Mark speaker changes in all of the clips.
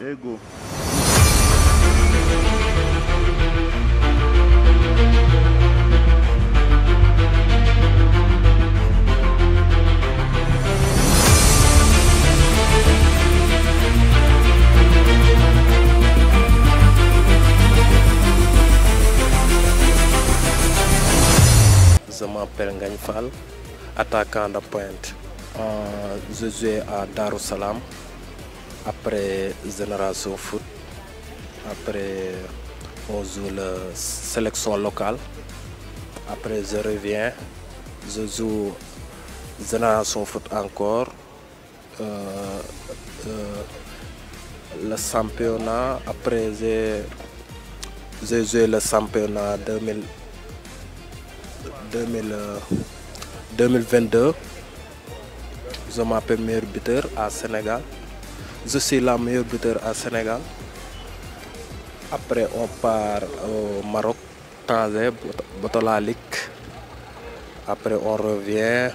Speaker 1: Okay, go.
Speaker 2: Je m'appelle Ngagne Fall, attaquant de pointe. Je jouais à Darussalam, après Génération Foot. Après, on joue la sélection locale. Après, je reviens, je joue Génération Foot encore. Le championnat, après j'ai joué le championnat 2022. Je m'appelle meilleur buteur à Sénégal. Je suis la meilleure buteur à Sénégal. Après, on part au Maroc, Tanger, Botola Ligue. Après, on revient,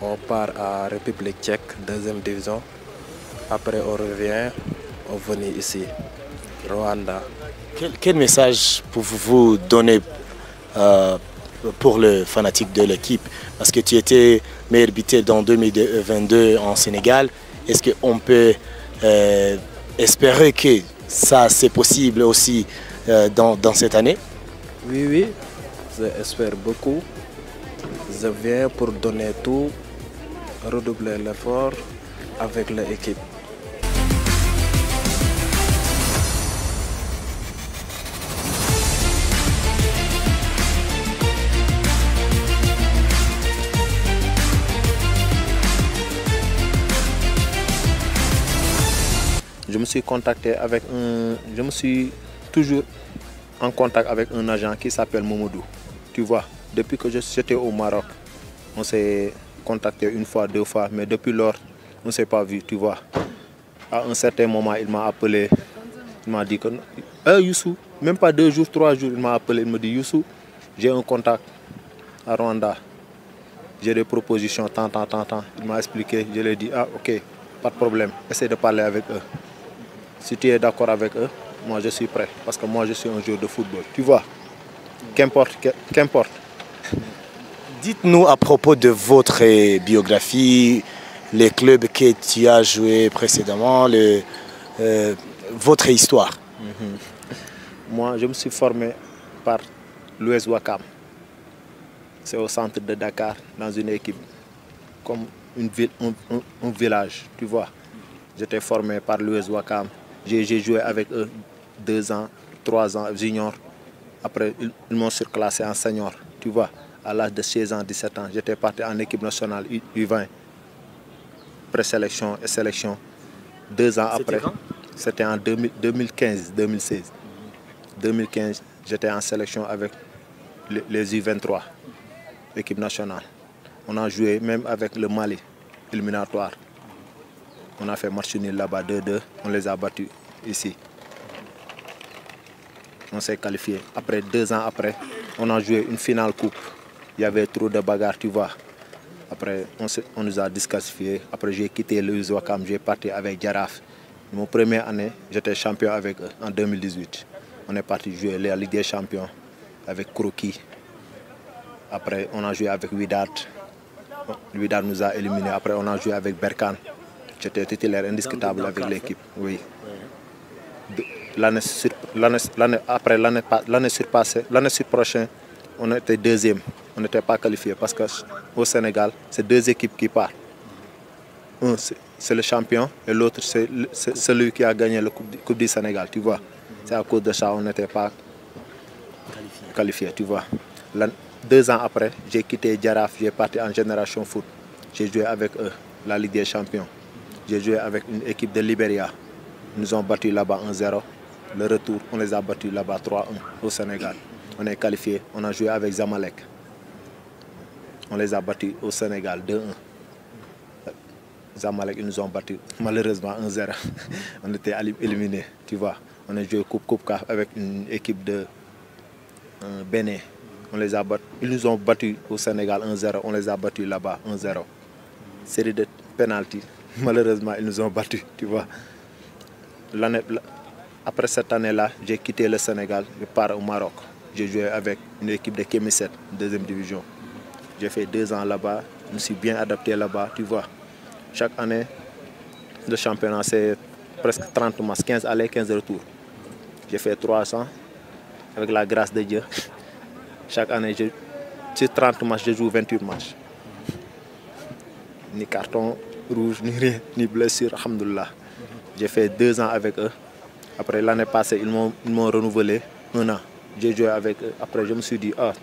Speaker 2: on part à République tchèque, deuxième division. Après, on revient, on vient ici, Rwanda.
Speaker 3: Quel message pouvez-vous donner pour le fanatique de l'équipe? Parce que tu étais meilleur buteur dans 2022 en Sénégal. Est-ce qu'on peut espérer que ça c'est possible aussi dans cette année?
Speaker 2: Oui, j'espère beaucoup. Je viens pour donner tout, redoubler l'effort avec l'équipe.
Speaker 4: Je me suis toujours en contact avec un agent qui s'appelle Momodou. Tu vois, depuis que j'étais au Maroc, on s'est contacté une fois, deux fois, mais depuis lors, on ne s'est pas vu, tu vois. À un certain moment, il m'a appelé, il m'a dit que Youssou, même pas 2 jours, 3 jours, il m'a appelé, il me dit Youssou, j'ai un contact à Rwanda. J'ai des propositions, tant. Il m'a expliqué, je lui ai dit, ok, pas de problème, essaie de parler avec eux. Si tu es d'accord avec eux, moi je suis prêt. Parce que moi je suis un joueur de football. Tu vois, qu'importe.
Speaker 3: Dites-nous à propos de votre biographie, les clubs que tu as joué précédemment, votre histoire.
Speaker 4: Moi je me suis formé par l'US Ouakam. C'est au centre de Dakar, dans une équipe, comme un village, tu vois. J'étais formé par l'US Ouakam. J'ai joué avec eux 2 ans, 3 ans, junior. Après, ils m'ont surclassé en senior. Tu vois, à l'âge de 16 ans, 17 ans, j'étais parti en équipe nationale U20, présélection et sélection. 2 ans après, c'était en 2015-2016. 2015, j'étais en sélection avec les U23, l'équipe nationale. On a joué même avec le Mali, éliminatoire. On a fait match nul là-bas 2-2, on les a battus ici. On s'est qualifié. Après 2 ans après, on a joué une finale coupe. Il y avait trop de bagarres, tu vois. Après, on nous a disqualifiés. Après, j'ai quitté le Ouakam, j'ai parti avec Jaraaf. Mon première année, j'étais champion avec eux en 2018. On est parti jouer la Ligue des Champions avec Kroki. Après, on a joué avec Wydad. Wydad nous a éliminés. Après, on a joué avec Berkane. J'étais titulaire indiscutable avec l'équipe. Oui. L'année prochaine, on était deuxième. On n'était pas qualifié parce qu'au Sénégal, c'est 2 équipes qui partent. Un, c'est le champion et l'autre, c'est celui qui a gagné la Coupe du Sénégal, tu vois. C'est à cause de ça qu'on n'était pas qualifié, tu vois. 2 ans après, j'ai quitté Jaraaf, j'ai parti en Génération Foot. J'ai joué avec eux, la Ligue des Champions. J'ai joué avec une équipe de Libéria. Ils nous ont battus là-bas 1-0. Le retour, on les a battus là-bas 3-1 au Sénégal. On est qualifié, on a joué avec Zamalek. On les a battus au Sénégal 2-1. Zamalek, ils nous ont battus malheureusement 1-0. On était éliminés, tu vois. On a joué Coupe avec une équipe de Bénin. On les a battus. Ils nous ont battus au Sénégal 1-0. On les a battus là-bas 1-0. Série de pénalty. Malheureusement, ils nous ont battus, tu vois. après cette année-là, j'ai quitté le Sénégal, je pars au Maroc. J'ai joué avec une équipe de Kémisset, deuxième division. J'ai fait 2 ans là-bas, je me suis bien adapté là-bas, tu vois. Chaque année, le championnat, c'est presque 30 matchs, 15 allers, 15 retours. J'ai fait 3 ans, avec la grâce de Dieu. Chaque année, sur 30 matchs, je joue 28 matchs. Ni carton rouge, ni rien, ni blessure, alhamdoulilah. J'ai fait 2 ans avec eux. Après l'année passée, ils m'ont renouvelé 1 an. J'ai joué avec eux. Après, je me suis dit, ah,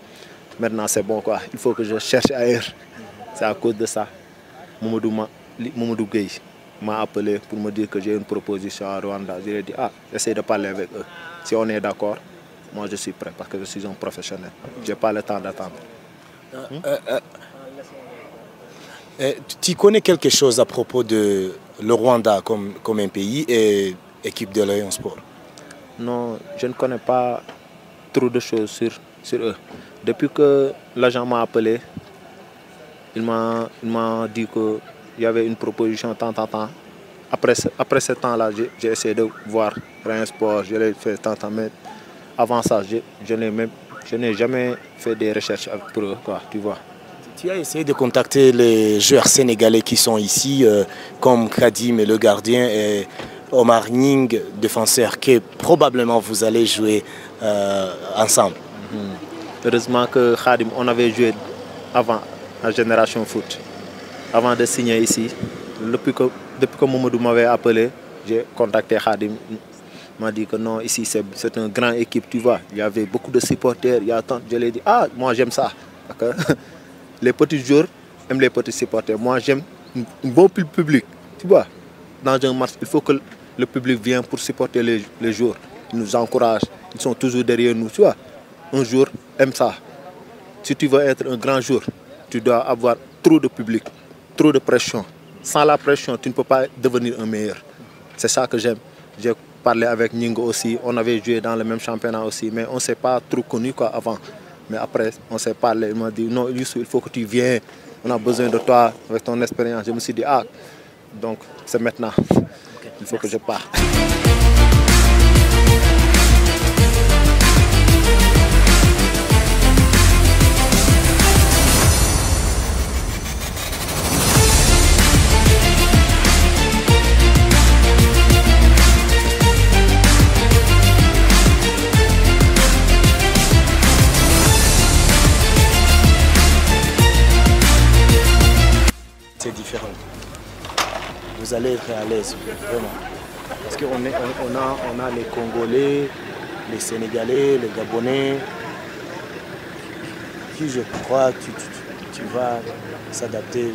Speaker 4: maintenant c'est bon quoi, il faut que je cherche ailleurs. C'est à cause de ça. Mamadou Gueye m'a appelé pour me dire que j'ai une proposition à Rwanda. Je lui ai dit, ah, essaye de parler avec eux. Si on est d'accord, moi je suis prêt parce que je suis un professionnel. Je n'ai pas le temps d'attendre.
Speaker 3: Tu connais quelque chose à propos de le Rwanda comme un pays et équipe de l'Oyon Sport?
Speaker 4: Non, je ne connais pas trop de choses sur eux. Depuis que l'agent m'a appelé, il m'a dit qu'il y avait une proposition tant. Après ce temps-là, j'ai essayé de voir Rayon Sport, je l'ai fait tant, mais avant ça, je n'ai jamais fait des recherches pour eux, quoi, tu vois.
Speaker 3: Tu as essayé de contacter les joueurs sénégalais qui sont ici, comme Khadim, le gardien, et Omar Ning, défenseur, que probablement vous allez jouer ensemble.
Speaker 4: Heureusement que Khadim, on avait joué avant la génération foot, avant de signer ici. Depuis que Mamadou m'avait appelé, j'ai contacté Khadim. Il m'a dit que non, ici c'est une grande équipe, tu vois. Il y avait beaucoup de supporters. Je lui ai dit, ah, moi j'aime ça. Les petits joueurs aiment les petits supporters. Moi j'aime un bon public, tu vois. Dans un match, il faut que le public vienne pour supporter les joueurs. Ils nous encouragent, ils sont toujours derrière nous, tu vois. Un joueur aime ça. Si tu veux être un grand joueur, tu dois avoir trop de public, trop de pression. Sans la pression, tu ne peux pas devenir un meilleur. C'est ça que j'aime. J'ai parlé avec Ningo aussi, on avait joué dans le même championnat aussi, mais on ne s'est pas trop connu quoi, avant. Mais après, on s'est parlé, il m'a dit, non, Youssou, il faut que tu viennes, on a besoin de toi avec ton expérience. Je me suis dit, ah, donc c'est maintenant, il faut que je parte.
Speaker 3: C'est différent. Vous allez être à l'aise, vraiment. Parce qu'on a les Congolais, les Sénégalais, les Gabonais, qui je crois tu vas s'adapter